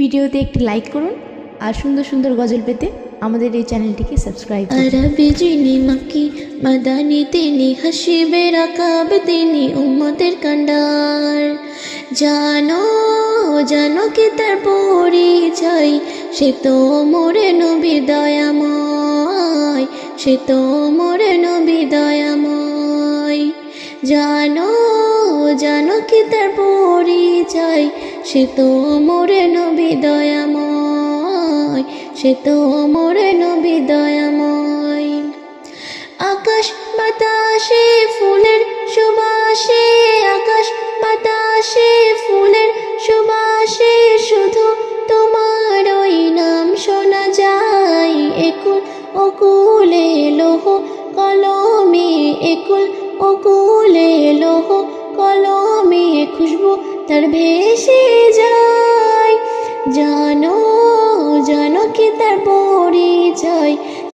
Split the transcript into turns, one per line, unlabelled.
ভিডিওতে একটি লাইক করুন আর সুন্দর সুন্দর গজল পেতে আমাদের এই চ্যানেলটিকে সাবস্ক্রাইব করুন।
আরবি যিনি মাক্কি মাদানি তিনি হাসিবে রাকাব তিনি উম্মতের কান্ডার। জানো জানো কি তার পরিচয়, সে তো মোরে নবী দয়াময়, সে তো মোরে নবী দয়াময়। জানো জানো কি তার পরিচয়, সে তো মোরে নবী দয়াময়, সে তো মোরে নবী দয়াময়। আকাশ বাতাসে ফুলের সুবাসে, আকাশ বাতাসে ফুলের সুবাসে, শুধু তোমার ওই নাম শোনা যায়। একুল ওকুলে লোহ কলমে, একুল ওকুলে লোহ কলমে, খুশবু তার ভেসে যায়। জানো